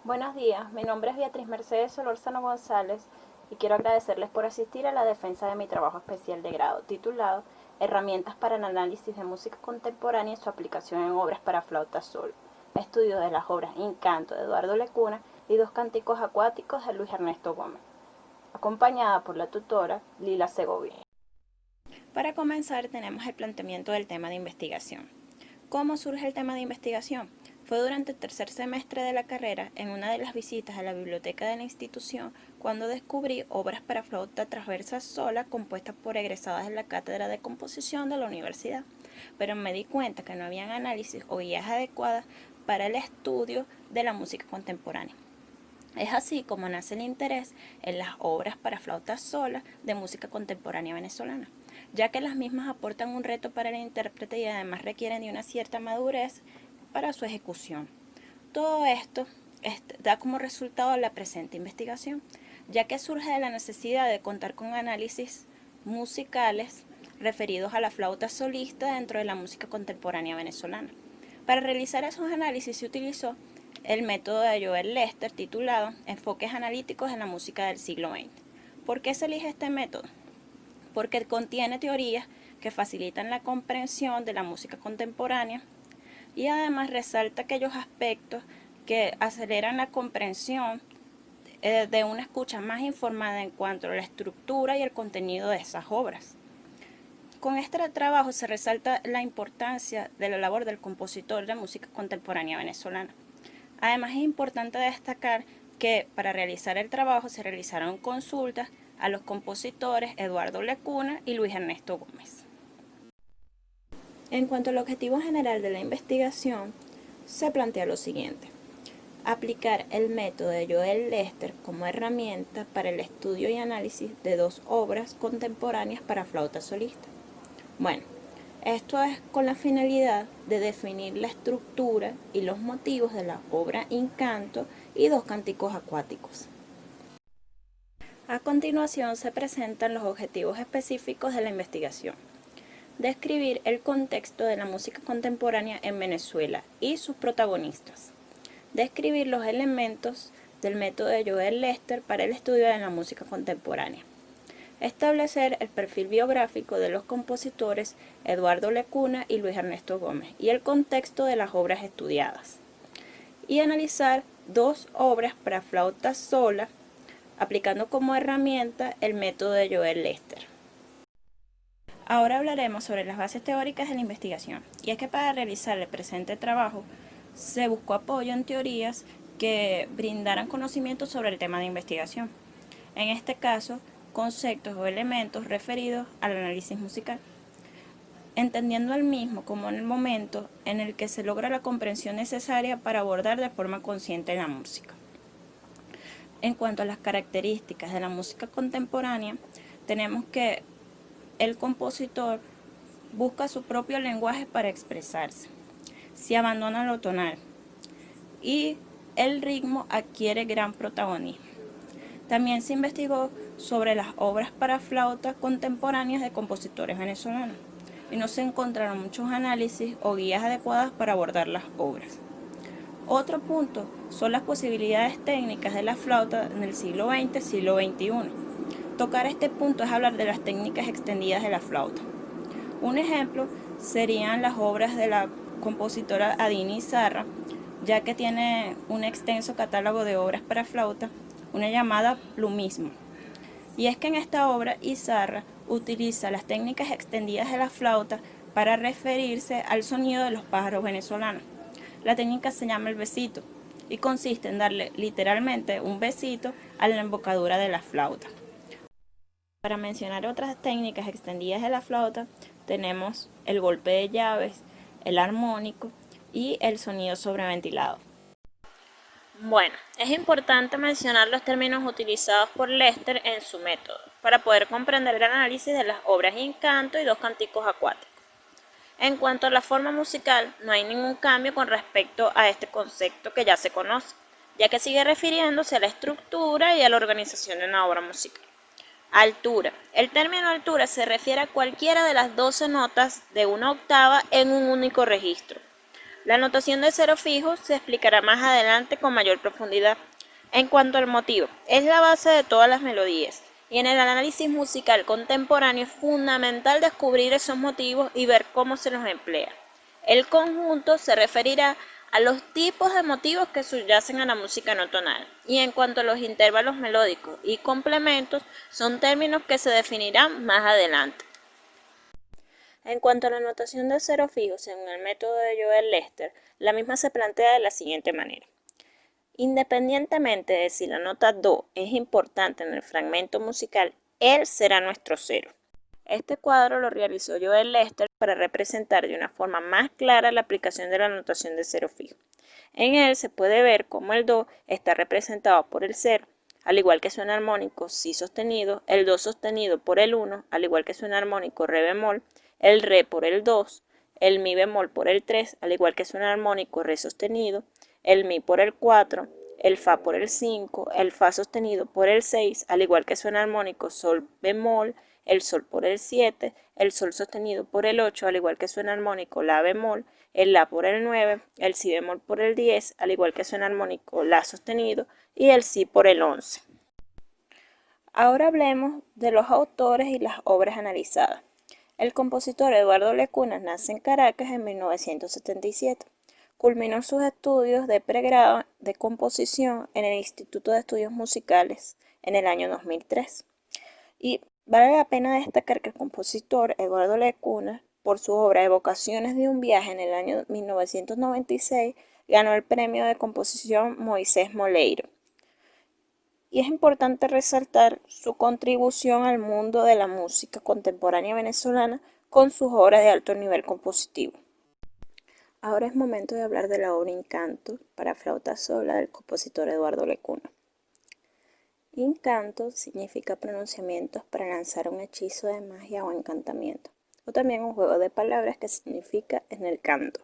Buenos días, mi nombre es Beatriz Mercedes Solórzano González y quiero agradecerles por asistir a la defensa de mi trabajo especial de grado titulado Herramientas para el análisis de música contemporánea y su aplicación en obras para flauta solo. Estudio de las obras Incanto de Eduardo Lecuna y Dos cánticos acuáticos de Luis Ernesto Gómez, acompañada por la tutora Lila Segovia. Para comenzar tenemos el planteamiento del tema de investigación. ¿Cómo surge el tema de investigación? Fue durante el tercer semestre de la carrera, en una de las visitas a la biblioteca de la institución, cuando descubrí obras para flauta transversa sola compuestas por egresadas de la cátedra de composición de la universidad, pero me di cuenta que no habían análisis o guías adecuadas para el estudio de la música contemporánea. Es así como nace el interés en las obras para flauta sola de música contemporánea venezolana, ya que las mismas aportan un reto para el intérprete y además requieren de una cierta madurez para su ejecución. Todo esto da como resultado la presente investigación, ya que surge de la necesidad de contar con análisis musicales referidos a la flauta solista dentro de la música contemporánea venezolana. Para realizar esos análisis se utilizó el método de Joel Lester titulado Enfoques analíticos en la música del siglo XX. ¿Por qué se elige este método? Porque contiene teorías que facilitan la comprensión de la música contemporánea y además resalta aquellos aspectos que aceleran la comprensión de una escucha más informada en cuanto a la estructura y el contenido de esas obras. Con este trabajo se resalta la importancia de la labor del compositor de música contemporánea venezolana. Además es importante destacar que para realizar el trabajo se realizaron consultas a los compositores Eduardo Lecuna y Luis Ernesto Gómez. En cuanto al objetivo general de la investigación, se plantea lo siguiente: aplicar el método de Joel Lester como herramienta para el estudio y análisis de dos obras contemporáneas para flauta solista. Bueno, esto es con la finalidad de definir la estructura y los motivos de la obra Incanto y Dos cánticos acuáticos. A continuación se presentan los objetivos específicos de la investigación. Describir el contexto de la música contemporánea en Venezuela y sus protagonistas. Describir los elementos del método de Joel Lester para el estudio de la música contemporánea. Establecer el perfil biográfico de los compositores Eduardo Lecuna y Luis Ernesto Gómez y el contexto de las obras estudiadas. Y analizar dos obras para flauta sola, aplicando como herramienta el método de Joel Lester. Ahora hablaremos sobre las bases teóricas de la investigación, y es que para realizar el presente trabajo se buscó apoyo en teorías que brindaran conocimiento sobre el tema de investigación. En este caso, conceptos o elementos referidos al análisis musical, entendiendo el mismo como el momento en el que se logra la comprensión necesaria para abordar de forma consciente la música. En cuanto a las características de la música contemporánea, tenemos que el compositor busca su propio lenguaje para expresarse, se abandona lo tonal y el ritmo adquiere gran protagonismo. También se investigó sobre las obras para flauta contemporáneas de compositores venezolanos y no se encontraron muchos análisis o guías adecuadas para abordar las obras. Otro punto son las posibilidades técnicas de la flauta en el siglo XX, siglo XXI. Tocar este punto es hablar de las técnicas extendidas de la flauta. Un ejemplo serían las obras de la compositora Adina Izarra, ya que tiene un extenso catálogo de obras para flauta, una llamada plumismo. Y es que en esta obra Izarra utiliza las técnicas extendidas de la flauta para referirse al sonido de los pájaros venezolanos. La técnica se llama el besito y consiste en darle literalmente un besito a la embocadura de la flauta. Para mencionar otras técnicas extendidas de la flauta, tenemos el golpe de llaves, el armónico y el sonido sobreventilado. Bueno, es importante mencionar los términos utilizados por Lester en su método, para poder comprender el análisis de las obras Incanto y Dos cánticos acuáticos. En cuanto a la forma musical, no hay ningún cambio con respecto a este concepto que ya se conoce, ya que sigue refiriéndose a la estructura y a la organización de una obra musical. Altura. El término altura se refiere a cualquiera de las 12 notas de una octava en un único registro. La notación de cero fijo se explicará más adelante con mayor profundidad. En cuanto al motivo, es la base de todas las melodías, y en el análisis musical contemporáneo es fundamental descubrir esos motivos y ver cómo se los emplea. El conjunto se referirá a los tipos de motivos que subyacen a la música no tonal, y en cuanto a los intervalos melódicos y complementos, son términos que se definirán más adelante. En cuanto a la notación de cero fijo, según el método de Joel Lester, la misma se plantea de la siguiente manera. Independientemente de si la nota do es importante en el fragmento musical, él será nuestro cero. Este cuadro lo realizó Joel Lester para representar de una forma más clara la aplicación de la notación de cero fijo. En él se puede ver cómo el do está representado por el cero, al igual que su enarmónico si sostenido, el do sostenido por el 1, al igual que su enarmónico re bemol, el re por el 2, el mi bemol por el 3, al igual que su enarmónico re sostenido, el mi por el 4, el fa por el 5, el fa sostenido por el 6, al igual que su enarmónico sol bemol, el sol por el 7, el sol sostenido por el 8, al igual que su enarmónico la bemol, el la por el 9, el si bemol por el 10, al igual que su enarmónico la sostenido, y el si por el 11. Ahora hablemos de los autores y las obras analizadas. El compositor Eduardo Lecuona nace en Caracas en 1977. Culminó sus estudios de pregrado de composición en el Instituto de Estudios Musicales en el año 2003. Y vale la pena destacar que el compositor Eduardo Lecuona, por su obra Evocaciones de un viaje en el año 1996, ganó el premio de composición Moisés Moleiro. Y es importante resaltar su contribución al mundo de la música contemporánea venezolana con sus obras de alto nivel compositivo. Ahora es momento de hablar de la obra Incanto para flauta sola del compositor Eduardo Lecuona. Incanto significa pronunciamientos para lanzar un hechizo de magia o encantamiento, o también un juego de palabras que significa en el canto.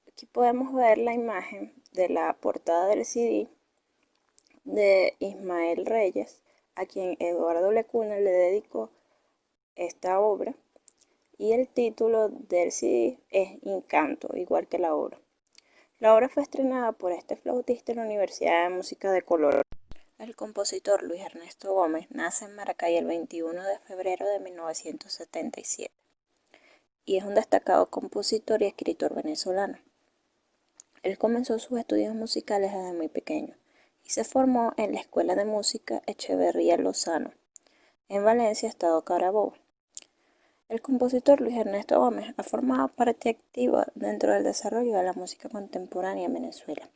Aquí podemos ver la imagen de la portada del CD de Ismael Reyes, a quien Eduardo Lecuona le dedicó esta obra, y el título del CD es Incanto, igual que la obra. La obra fue estrenada por este flautista en la Universidad de Música de Colorado. El compositor Luis Ernesto Gómez nace en Maracay el 21 de febrero de 1977 y es un destacado compositor y escritor venezolano. Él comenzó sus estudios musicales desde muy pequeño y se formó en la Escuela de Música Echeverría Lozano, en Valencia, estado Carabobo. El compositor Luis Ernesto Gómez ha formado parte activa dentro del desarrollo de la música contemporánea en Venezuela,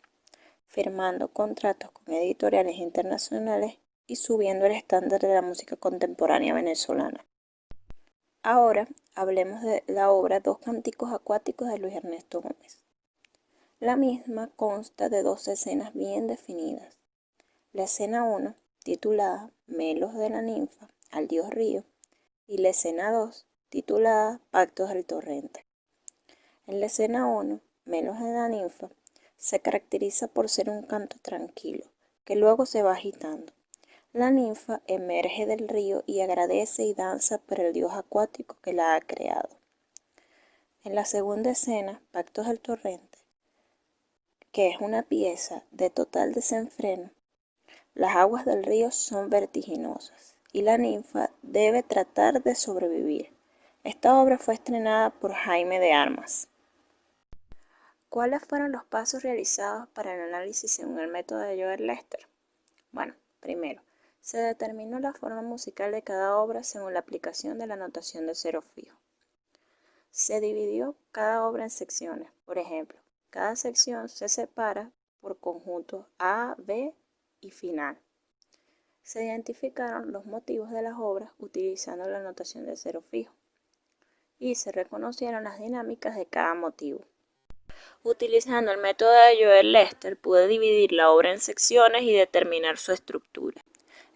firmando contratos con editoriales internacionales y subiendo el estándar de la música contemporánea venezolana. Ahora hablemos de la obra Dos cánticos acuáticos de Luis Ernesto Gómez. La misma consta de dos escenas bien definidas. La escena 1, titulada Melos de la ninfa al dios río, y la escena 2, titulada Pactos del torrente. En la escena 1, Melos de la ninfa, se caracteriza por ser un canto tranquilo, que luego se va agitando. La ninfa emerge del río y agradece y danza por el dios acuático que la ha creado. En la segunda escena, Pactos del torrente, que es una pieza de total desenfreno, las aguas del río son vertiginosas y la ninfa debe tratar de sobrevivir. Esta obra fue estrenada por Jaime de Armas. ¿Cuáles fueron los pasos realizados para el análisis según el método de Joel Lester? Bueno, primero, se determinó la forma musical de cada obra según la aplicación de la notación de cero fijo. Se dividió cada obra en secciones. Por ejemplo, cada sección se separa por conjuntos A, B y final. Se identificaron los motivos de las obras utilizando la notación de cero fijo y se reconocieron las dinámicas de cada motivo. Utilizando el método de Joel Lester pude dividir la obra en secciones y determinar su estructura.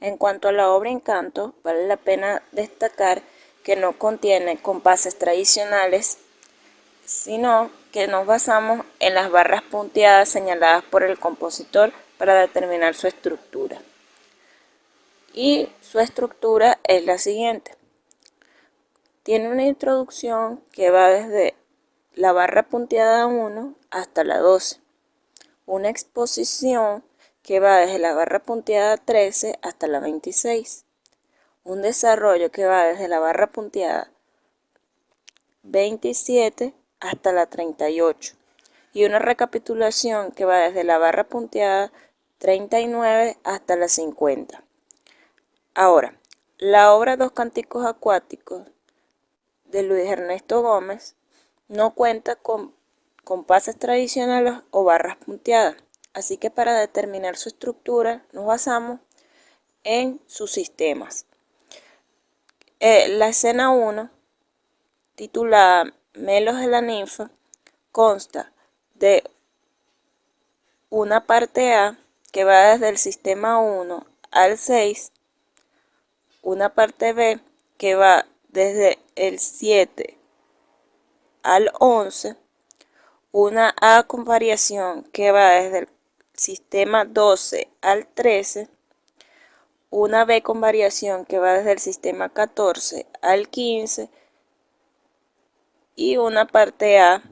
En cuanto a la obra Encanto, vale la pena destacar que no contiene compases tradicionales, sino que nos basamos en las barras punteadas señaladas por el compositor para determinar su estructura. Y su estructura es la siguiente. Tiene una introducción que va desde la barra punteada 1 hasta la 12. Una exposición que va desde la barra punteada 13 hasta la 26. Un desarrollo que va desde la barra punteada 27 hasta la 38. Y una recapitulación que va desde la barra punteada 39 hasta la 50. Ahora, la obra Dos Cánticos Acuáticos de Luis Ernesto Gómez no cuenta con compases tradicionales o barras punteadas, así que para determinar su estructura nos basamos en sus sistemas. La escena 1, titulada Melos de la ninfa, consta de una parte A que va desde el sistema 1 al 6, una parte B que va desde el 7 al 11, una A con variación que va desde el sistema 12 al 13, una B con variación que va desde el sistema 14 al 15 y una parte A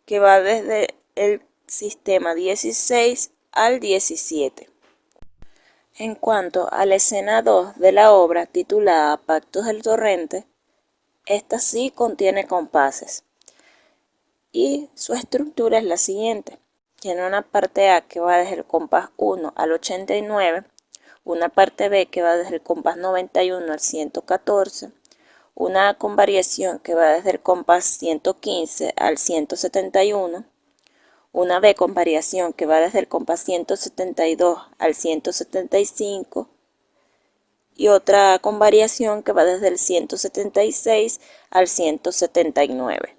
que va desde el sistema 16 al 17. En cuanto a la escena 2 de la obra titulada Pactos del Torrente, esta sí contiene compases y su estructura es la siguiente. Tiene una parte A que va desde el compás 1 al 89, una parte B que va desde el compás 91 al 114, una A con variación que va desde el compás 115 al 171, una B con variación que va desde el compás 172 al 175 y otra A con variación que va desde el 176 al 179.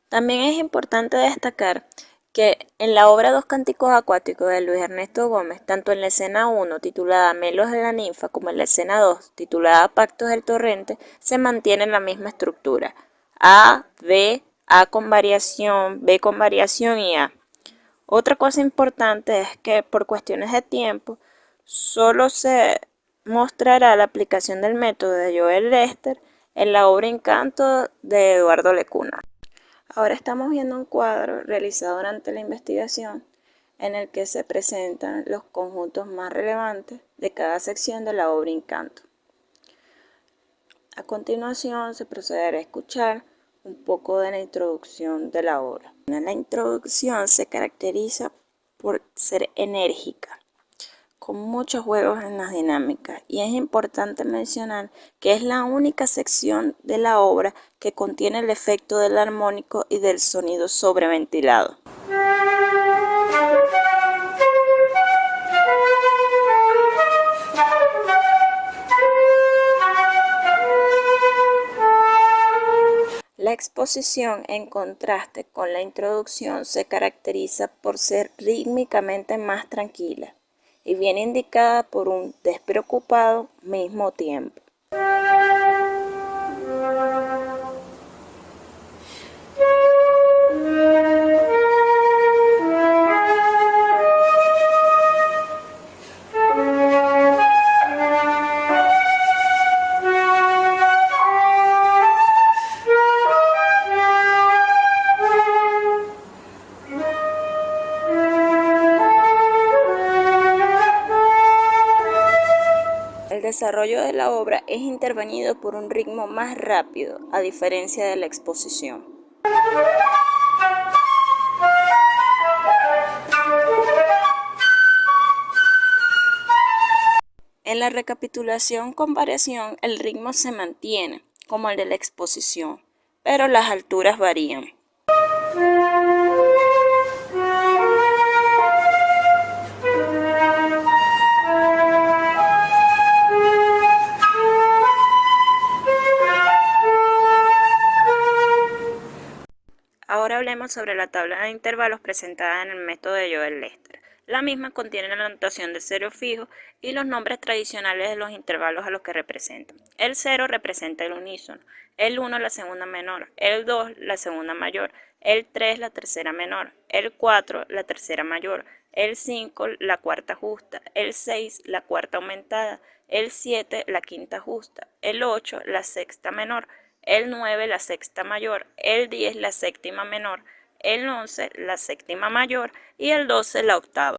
También es importante destacar que en la obra Dos Cánticos Acuáticos de Luis Ernesto Gómez, tanto en la escena 1 titulada Melos de la ninfa como en la escena 2 titulada Pactos del Torrente, se mantiene la misma estructura: A, B, A con variación, B con variación y A. Otra cosa importante es que por cuestiones de tiempo solo se mostrará la aplicación del método de Joel Lester en la obra Encanto de Eduardo Lecuna. Ahora estamos viendo un cuadro realizado durante la investigación en el que se presentan los conjuntos más relevantes de cada sección de la obra Encanto. A continuación se procederá a escuchar un poco de la introducción de la obra. La introducción se caracteriza por ser enérgica, con muchos juegos en las dinámicas, y es importante mencionar que es la única sección de la obra que contiene el efecto del armónico y del sonido sobreventilado. La exposición, en contraste con la introducción, se caracteriza por ser rítmicamente más tranquila y bien indicada por un despreocupado mismo tiempo. El desarrollo de la obra es intervenido por un ritmo más rápido, a diferencia de la exposición. En la recapitulación con variación, el ritmo se mantiene, como el de la exposición, pero las alturas varían. Ahora hablemos sobre la tabla de intervalos presentada en el método de Joel Lester. La misma contiene la notación de cero fijo y los nombres tradicionales de los intervalos a los que representan. El 0 representa el unísono, el 1 la segunda menor, el 2 la segunda mayor, el 3 la tercera menor, el 4 la tercera mayor, el 5 la cuarta justa, el 6 la cuarta aumentada, el 7 la quinta justa, el 8 la sexta menor, el 9 la sexta mayor, el 10 la séptima menor, el 11 la séptima mayor y el 12 la octava.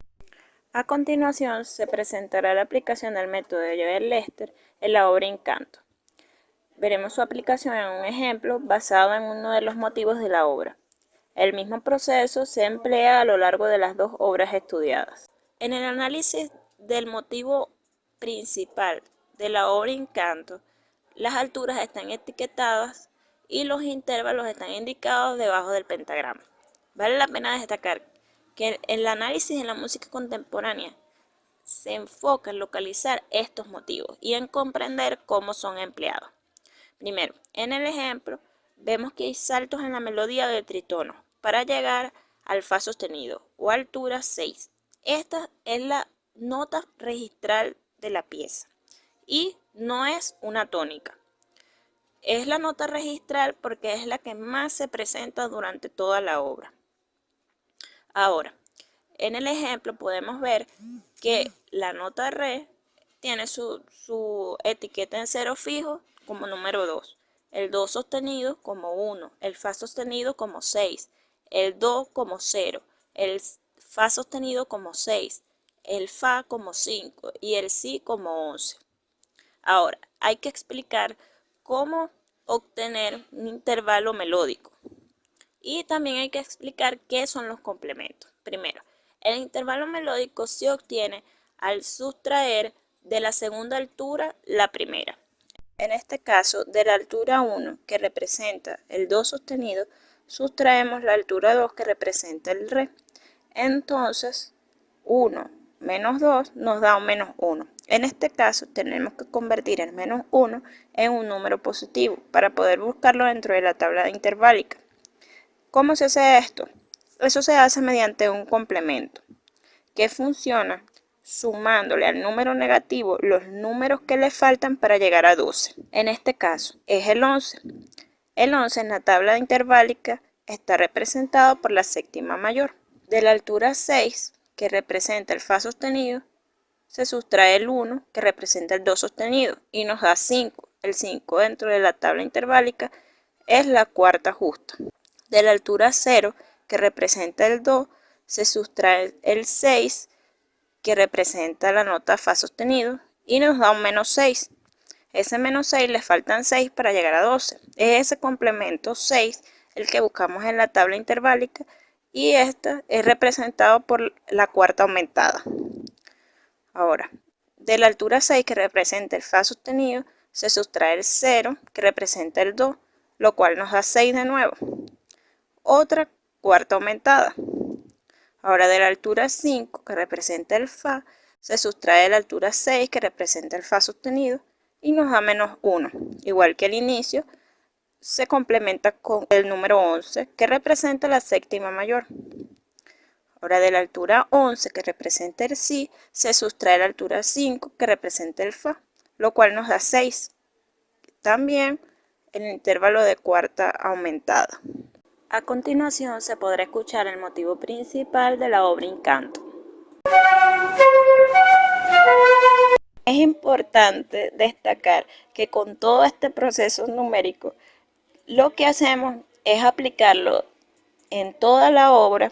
A continuación se presentará la aplicación del método de Joel-Lester en la obra Encanto. Veremos su aplicación en un ejemplo basado en uno de los motivos de la obra. El mismo proceso se emplea a lo largo de las dos obras estudiadas. En el análisis del motivo principal de la obra Encanto, las alturas están etiquetadas y los intervalos están indicados debajo del pentagrama. Vale la pena destacar que el análisis en la música contemporánea se enfoca en localizar estos motivos y en comprender cómo son empleados. Primero, en el ejemplo, vemos que hay saltos en la melodía del tritono para llegar al fa sostenido o altura 6. Esta es la nota registral de la pieza y no es una tónica. Es la nota registral porque es la que más se presenta durante toda la obra. Ahora, en el ejemplo podemos ver que la nota re tiene su etiqueta en cero fijo como número 2, el do sostenido como 1, el fa sostenido como 6, el do como 0, el fa sostenido como 6, el fa como 5 y el si como 11. Ahora, hay que explicar cómo obtener un intervalo melódico. Y también hay que explicar qué son los complementos. Primero, el intervalo melódico se obtiene al sustraer de la segunda altura la primera. En este caso, de la altura 1, que representa el do sostenido, sustraemos la altura 2, que representa el re. Entonces, 1 menos 2 nos da un menos 1. En este caso, tenemos que convertir el menos 1 en un número positivo para poder buscarlo dentro de la tabla interválica. ¿Cómo se hace esto? Eso se hace mediante un complemento que funciona sumándole al número negativo los números que le faltan para llegar a 12. En este caso es el 11. El 11 en la tabla interválica está representado por la séptima mayor. De la altura 6, que representa el fa sostenido, se sustrae el 1, que representa el do sostenido, y nos da 5. El 5 dentro de la tabla interválica es la cuarta justa. De la altura 0, que representa el do, se sustrae el 6, que representa la nota fa sostenido, y nos da un menos 6. Ese menos 6 le faltan 6 para llegar a 12. Es ese complemento 6 el que buscamos en la tabla interválica, y este es representado por la cuarta aumentada. Ahora, de la altura 6, que representa el fa sostenido, se sustrae el 0, que representa el do, lo cual nos da 6 de nuevo. Otra cuarta aumentada. Ahora, de la altura 5, que representa el fa, se sustrae la altura 6, que representa el fa sostenido, y nos da menos 1. Igual que el inicio, se complementa con el número 11, que representa la séptima mayor. Ahora, de la altura 11, que representa el si, se sustrae la altura 5, que representa el fa, lo cual nos da 6. También el intervalo de cuarta aumentada. A continuación se podrá escuchar el motivo principal de la obra Encanto. Es importante destacar que con todo este proceso numérico, lo que hacemos es aplicarlo en toda la obra,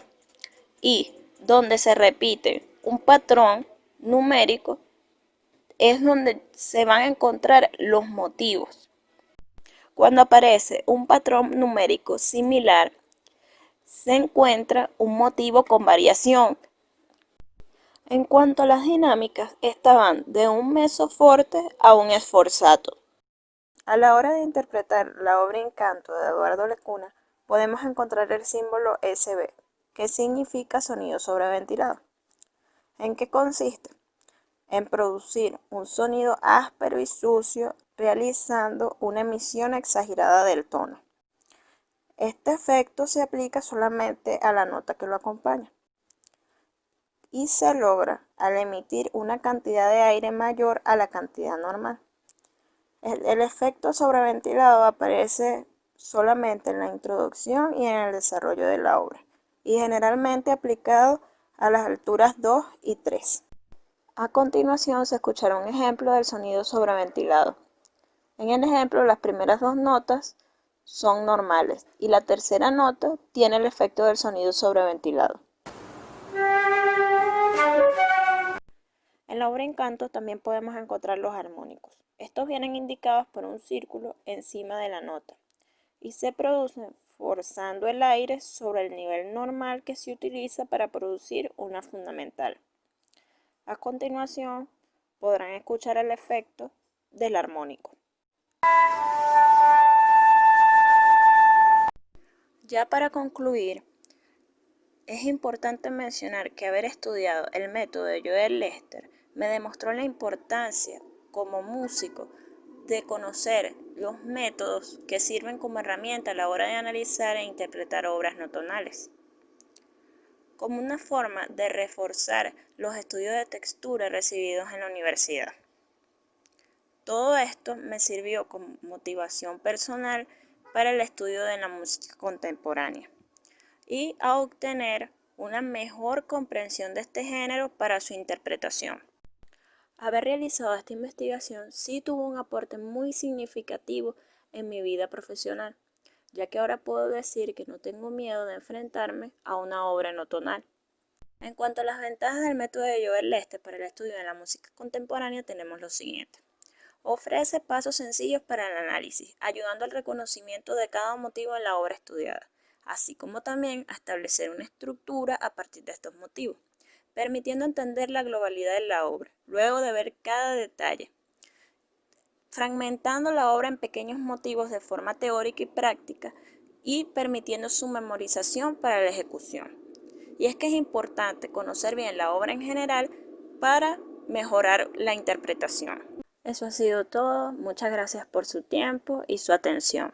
y donde se repite un patrón numérico es donde se van a encontrar los motivos. Cuando aparece un patrón numérico similar, se encuentra un motivo con variación. En cuanto a las dinámicas, estas van de un mezzo forte a un sforzato. A la hora de interpretar la obra Encanto de Eduardo Lecuna, podemos encontrar el símbolo SB, que significa sonido sobreventilado. ¿En qué consiste? En producir un sonido áspero y sucio realizando una emisión exagerada del tono. Este efecto se aplica solamente a la nota que lo acompaña y se logra al emitir una cantidad de aire mayor a la cantidad normal. El efecto sobreventilado aparece solamente en la introducción y en el desarrollo de la obra, y generalmente aplicado a las alturas 2 y 3. A continuación se escuchará un ejemplo del sonido sobreventilado. En el ejemplo, las primeras dos notas son normales y la tercera nota tiene el efecto del sonido sobreventilado. En la obra Encanto también podemos encontrar los armónicos. Estos vienen indicados por un círculo encima de la nota y se producen forzando el aire sobre el nivel normal que se utiliza para producir una fundamental. A continuación podrán escuchar el efecto del armónico. Ya para concluir, es importante mencionar que haber estudiado el método de Joel Lester me demostró la importancia como músico de conocer los métodos que sirven como herramienta a la hora de analizar e interpretar obras no tonales, como una forma de reforzar los estudios de textura recibidos en la universidad. Todo esto me sirvió como motivación personal para el estudio de la música contemporánea y a obtener una mejor comprensión de este género para su interpretación. Haber realizado esta investigación sí tuvo un aporte muy significativo en mi vida profesional, ya que ahora puedo decir que no tengo miedo de enfrentarme a una obra no tonal. En cuanto a las ventajas del método de Joel Lester para el estudio de la música contemporánea, tenemos lo siguiente. Ofrece pasos sencillos para el análisis, ayudando al reconocimiento de cada motivo en la obra estudiada, así como también a establecer una estructura a partir de estos motivos, permitiendo entender la globalidad de la obra, luego de ver cada detalle, fragmentando la obra en pequeños motivos de forma teórica y práctica y permitiendo su memorización para la ejecución. Y es que es importante conocer bien la obra en general para mejorar la interpretación. Eso ha sido todo. Muchas gracias por su tiempo y su atención.